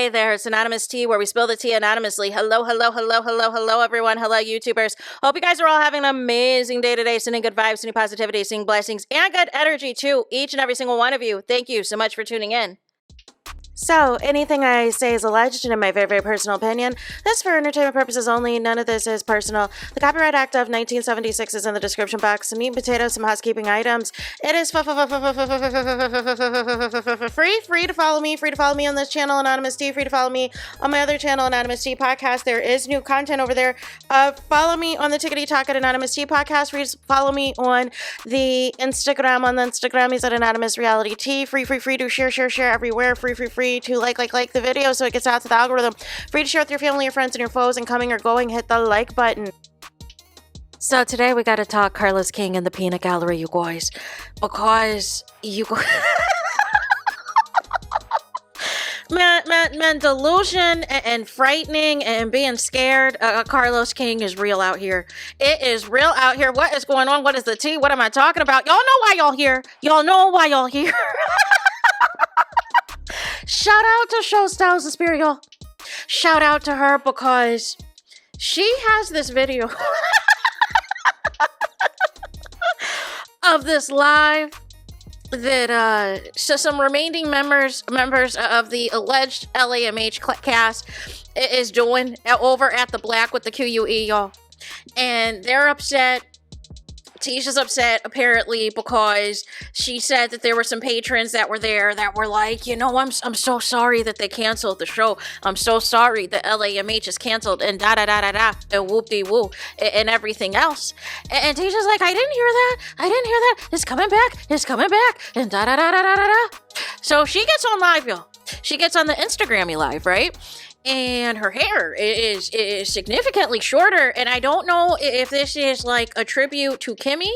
Hey there, it's Anonymous Tea, where we spill the tea anonymously. Hello, everyone. Hello, YouTubers. Hope you guys are all having an amazing day today. Sending good vibes, sending positivity, sending blessings, and good energy to each and every single one of you. Thank you so much for tuning in. So, anything I say is alleged and in my very, very personal opinion. This is for entertainment purposes only. None of this is personal. The Copyright Act of 1976 is in the description box. Some meat and potatoes, some housekeeping items. It is free to follow me. Free to follow me on this channel, Anonymous Tea. Free to follow me on my other channel, Anonymous Tea Podcast. There is new content over there. Follow me on the Tickety Talk at Anonymous Tea Podcast. Free to follow me on the Instagram. On the Instagram, he's at Anonymous Reality Tea. Free to share everywhere. Free to like the video so it gets out to the algorithm. Free to share with your family, your friends, and your foes, and coming or going, hit the like button. So today we gotta talk Carlos King in the peanut gallery, you guys. Because man, delusion and frightening and being scared. Carlos King is real out here. It is real out here. What is going on? What is the tea? What am I talking about? Y'all know why y'all here. Y'all know why y'all here. Shout out to Show Styles the Spirit, y'all. Shout out to her because she has this video of this live that so some remaining members of the alleged LAMH cast is doing over at the Black with the QUE, y'all. And they're upset. Tisha's upset, apparently, because she said that there were some patrons that were there that were like, you know, I'm so sorry that they canceled the show. I'm so sorry that LAMH is canceled and da-da-da-da-da and whoop-de-woo and everything else. And Tisha's like, I didn't hear that. It's coming back and da-da-da-da-da-da-da. So she gets on live, y'all. She gets on the Instagram-y live, right? And her hair is significantly shorter. And I don't know if this is like a tribute to Kimmy,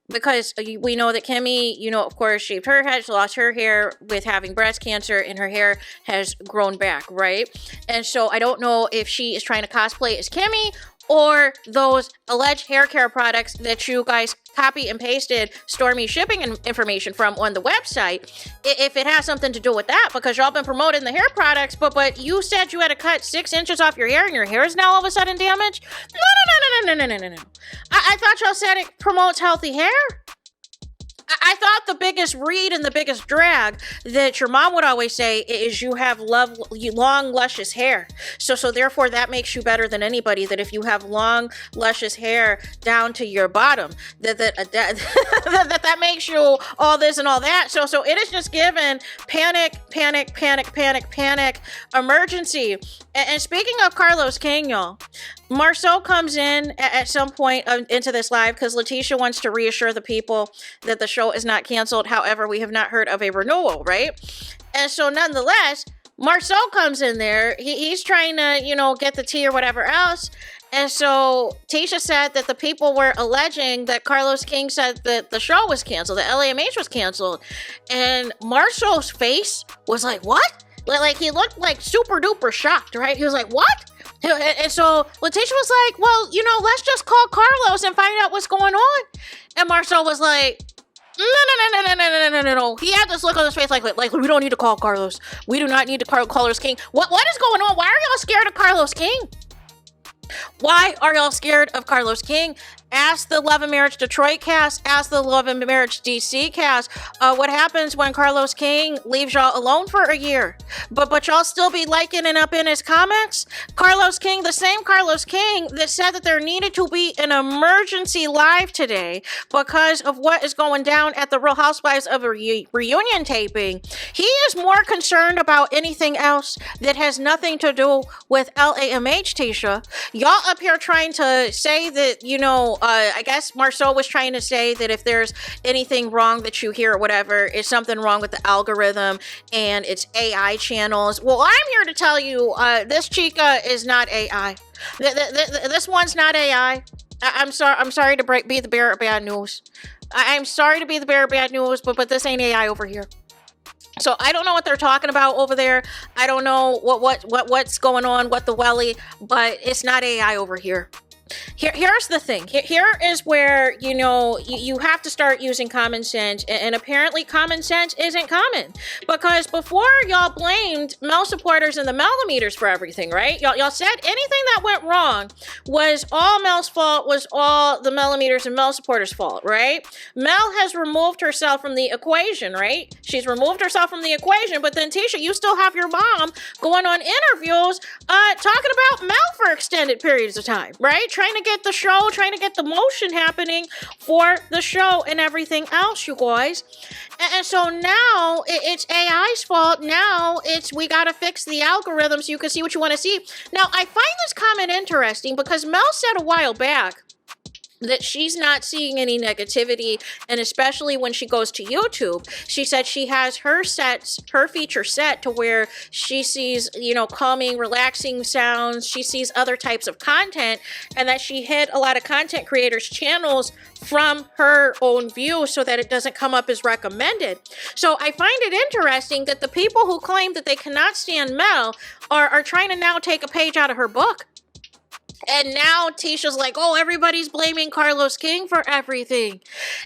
because we know that Kimmy, you know, of course, shaved her head, she lost her hair with having breast cancer, and her hair has grown back, right? And so I don't know if she is trying to cosplay as Kimmy or those alleged hair care products that you guys copy and pasted Stormy shipping information from on the website, if it has something to do with that, because y'all been promoting the hair products, but you said you had to cut 6 inches off your hair and your hair is now all of a sudden damaged? No. I thought y'all said it promotes healthy hair. I thought the biggest read and the biggest drag that your mom would always say is you have long, luscious hair. So therefore that makes you better than anybody, that if you have long, luscious hair down to your bottom, that makes you all this and all that. So it is just given panic, emergency. And speaking of Carlos King, y'all, Marceau comes in at some point into this live because Letitia wants to reassure the people that the show is not canceled. However, we have not heard of a renewal, right? And so nonetheless, Marceau comes in there. He's trying to, you know, get the tea or whatever else. And so Tisha said that the people were alleging that Carlos King said that the show was canceled, that LAMH was canceled. And Marceau's face was like, what? Like he looked like super duper shocked, right? He was like, what? And so Letitia was like, well, you know, let's just call Carlos and find out what's going on. And Marceau was like, no. He had this look on his face like we don't need to call Carlos. We do not need to call Carlos King. What is going on? Why are y'all scared of Carlos King? Why are y'all scared of Carlos King? Ask the Love and Marriage Detroit cast. Ask the Love and Marriage DC cast. What happens when Carlos King leaves y'all alone for a year? But y'all still be liking and up in his comments? Carlos King, the same Carlos King that said that there needed to be an emergency live today because of what is going down at the Real Housewives of a reunion taping. He is more concerned about anything else that has nothing to do with LAMH, Tisha. Y'all up here trying to say that, you know, I guess Marceau was trying to say that if there's anything wrong that you hear or whatever, is something wrong with the algorithm and it's AI channels. Well, I'm here to tell you, this chica is not AI. This one's not AI. I'm sorry to be the bearer of bad news. I'm sorry to be the bearer of bad news, but this ain't AI over here. So I don't know what they're talking about over there. I don't know what's going on, what the welly, but it's not AI over here. Here's the thing. Here is where, you have to start using common sense. And apparently common sense isn't common. Because before y'all blamed Mel supporters and the millimeters for everything, right? Y'all said anything that went wrong was all Mel's fault, was all the millimeters and Mel supporters' fault, right? Mel has removed herself from the equation, right? She's removed herself from the equation. But then, Tisha, you still have your mom going on interviews talking about Mel for extended periods of time, right? Trying to get the show, trying to get the motion happening for the show and everything else, you guys. And so now it's AI's fault. Now we got to fix the algorithm so you can see what you want to see. Now, I find this comment interesting because Mel said a while back that she's not seeing any negativity, and especially when she goes to YouTube, she said she has her feature set to where she sees, calming, relaxing sounds, she sees other types of content, and that she hit a lot of content creators' channels from her own view so that it doesn't come up as recommended. So I find it interesting that the people who claim that they cannot stand Mel are trying to now take a page out of her book. And now Tisha's like, oh, everybody's blaming Carlos King for everything.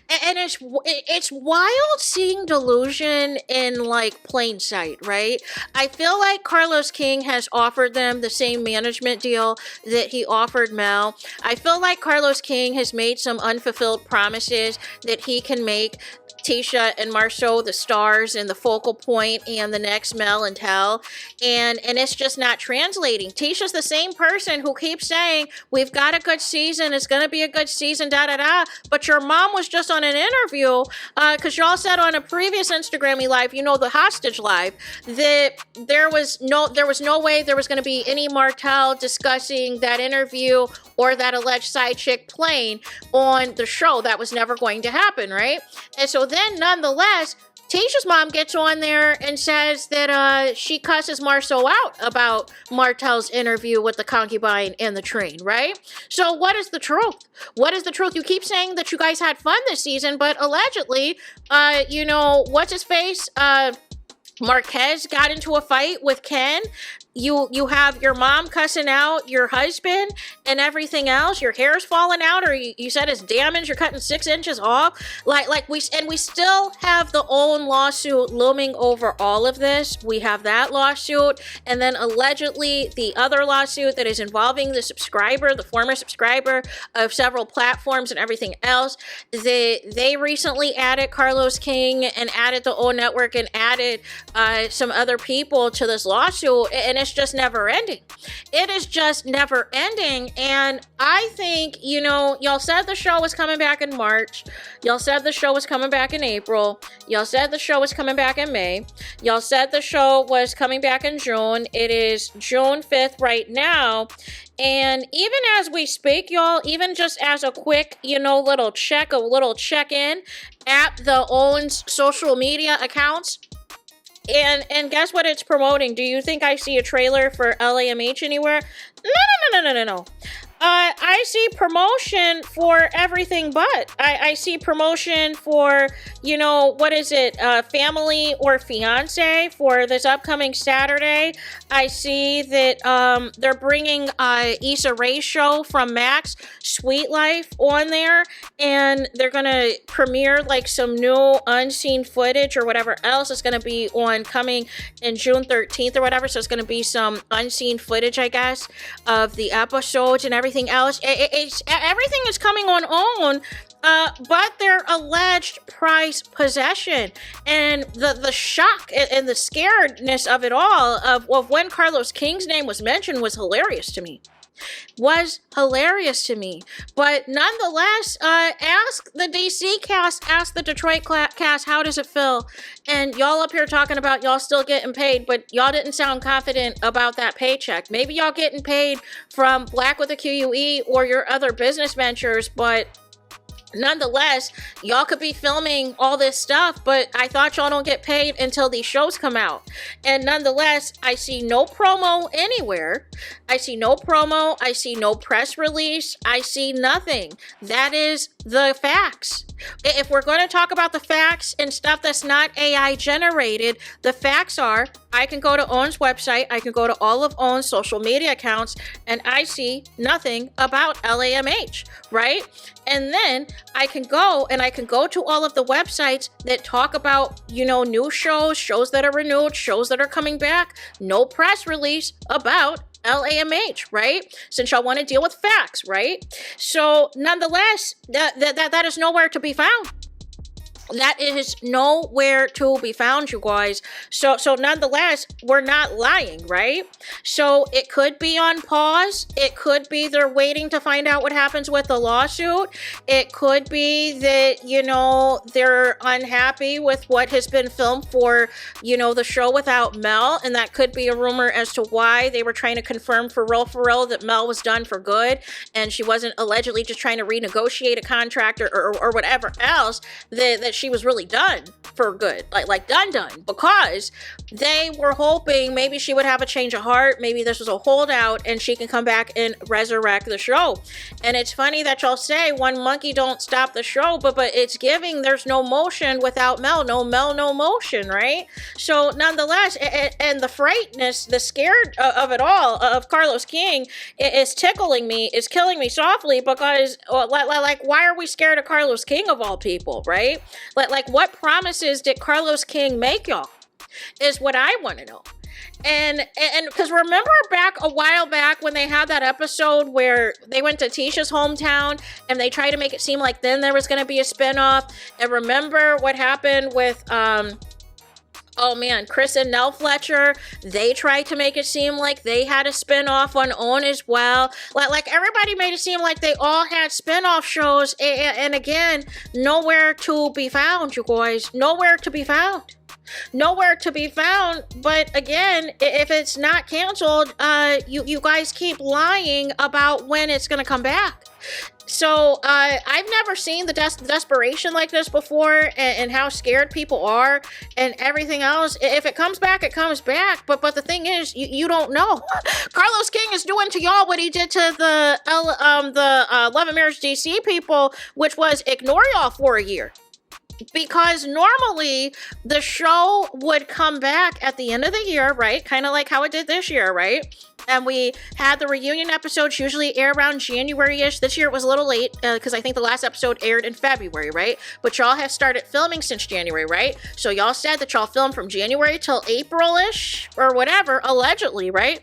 And it's wild seeing delusion in like plain sight, right? I feel like Carlos King has offered them the same management deal that he offered Mel. I feel like Carlos King has made some unfulfilled promises that he can make Tisha and Marceau the stars and the focal point and the next Mel and Tel, and it's just not translating. Tisha's the same person who keeps saying, we've got a good season, it's going to be a good season, da-da-da, but your mom was just on an interview, because y'all said on a previous Instagram live, the hostage live, that there was no way there was going to be any Martell discussing that interview or that alleged side chick playing on the show. That was never going to happen, right? And so then, nonetheless, Tisha's mom gets on there and says that she cusses Marceau out about Martell's interview with the concubine in the train, right? So what is the truth? What is the truth? You keep saying that you guys had fun this season, but allegedly, what's his face? Marquez got into a fight with Ken. You have your mom cussing out your husband and everything else. Your hair's falling out, or you said it's damaged. You're cutting 6 inches off. We still have the own lawsuit looming over all of this. We have that lawsuit, and then allegedly the other lawsuit that is involving the former subscriber of several platforms and everything else. They recently added Carlos King and added the O Network and added some other people to this lawsuit, and it's just never ending. It is just never ending. And I think, y'all said the show was coming back in March. Y'all said the show was coming back in April. Y'all said the show was coming back in May. Y'all said the show was coming back in June. It is June 5th right now. And even as we speak, y'all, even just as a quick, little check-in at the Owens social media accounts, and guess what it's promoting? Do you think I see a trailer for LAMH anywhere? No. I see promotion for everything but. I see promotion for, family or fiance for this upcoming Saturday. I see that they're bringing Issa Rae's show from Max, Sweet Life, on there, and they're going to premiere some new unseen footage or whatever else is going to be coming in June 13th or whatever. So it's going to be some unseen footage, I guess, of the episodes and everything else. Everything is coming on OWN, but their alleged prize possession and the shock and the scaredness of it all of when Carlos King's name was mentioned was hilarious to me. But nonetheless, ask the DC cast, ask the Detroit cast, how does it feel? And y'all up here talking about y'all still getting paid, but y'all didn't sound confident about that paycheck. Maybe y'all getting paid from Black with a QUE or your other business ventures, but nonetheless, y'all could be filming all this stuff, but I thought y'all don't get paid until these shows come out. And nonetheless, I see no promo anywhere. I see no promo. I see no press release. I see nothing. That is the facts. If we're going to talk about the facts and stuff that's not AI generated, the facts are, I can go to Owen's website, I can go to all of Owen's social media accounts, and I see nothing about LAMH, right? And then I can go to all of the websites that talk about, new shows that are renewed, shows that are coming back. No press release about LAMH, right? Since y'all want to deal with facts, right? So nonetheless, that is nowhere to be found. That is nowhere to be found, you guys. So nonetheless, we're not lying, right? So it could be on pause. It could be they're waiting to find out what happens with the lawsuit. It could be that, they're unhappy with what has been filmed for, the show without Mel. And that could be a rumor as to why they were trying to confirm for real that Mel was done for good. And she wasn't allegedly just trying to renegotiate a contract or whatever else, that she was really done for good, like done, because they were hoping maybe she would have a change of heart. Maybe this was a holdout and she can come back and resurrect the show. And it's funny that y'all say one monkey don't stop the show, but it's giving there's no motion without Mel, no motion, right? So nonetheless, and the frightness, the scared of it all, of Carlos King, is tickling me, is killing me softly, because like why are we scared of Carlos King of all people, right? Like what promises did Carlos King make y'all is what I want to know. And because remember back a while back when they had that episode where they went to Tisha's hometown and they tried to make it seem like then there was going to be a spinoff. And remember what happened with Chris and Nell Fletcher, they tried to make it seem like they had a spinoff on Own as well. Like everybody made it seem like they all had spinoff shows. And again, nowhere to be found, you guys. Nowhere to be found. Nowhere to be found. But again, if it's not canceled, you guys keep lying about when it's going to come back. So I've never seen the desperation like this before, and how scared people are and everything else. If it comes back, it comes back. But the thing is, you don't know. Carlos King is doing to y'all what he did to the Love and Marriage DC people, which was ignore y'all for a year. Because normally the show would come back at the end of the year, right? Kind of like how it did this year, right? And we had the reunion episodes usually air around January-ish. This year it was a little late because I think the last episode aired in February, right? But y'all have started filming since January, right? So y'all said that y'all filmed from January till April-ish or whatever, allegedly, right?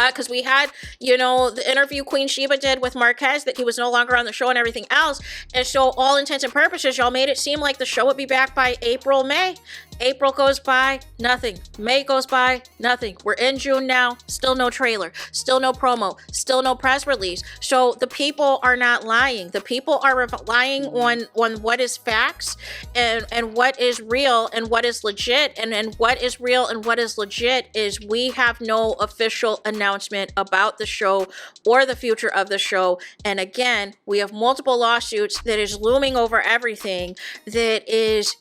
Because we had, the interview Queen Sheba did with Marquez that he was no longer on the show and everything else. And so all intents and purposes, y'all made it seem like the show would be back by April, May. April goes by, nothing. May goes by, nothing. We're in June now, still no trailer, still no promo, still no press release. So the people are not lying. The people are relying on what is facts and what is real and what is legit. And what is real and what is legit is we have no official announcement about the show or the future of the show. And again, we have multiple lawsuits that is looming over everything that is,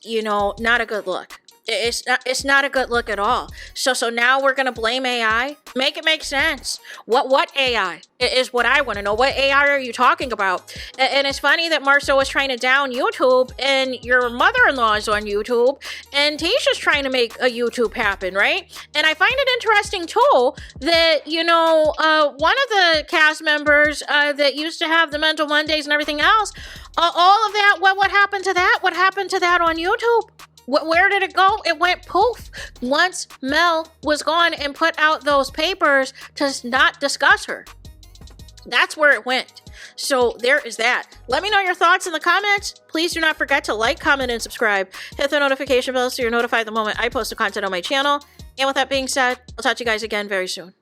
not a good look. It's not a good look at all. So now we're gonna blame AI. Make it make sense. What AI is what I want to know. What AI are you talking about? And it's funny that Marceau was trying to down YouTube, and your mother-in-law is on YouTube, and Tisha's trying to make a YouTube happen, right? And I find it interesting too that one of the cast members that used to have the Mental Mondays and everything else, all of that. What happened to that? What happened to that on YouTube? Where did it go? It went poof. Once Mel was gone and put out those papers to not discuss her. That's where it went. So there is that. Let me know your thoughts in the comments. Please do not forget to like, comment, and subscribe. Hit the notification bell so you're notified the moment I post the content on my channel. And with that being said, I'll talk to you guys again very soon.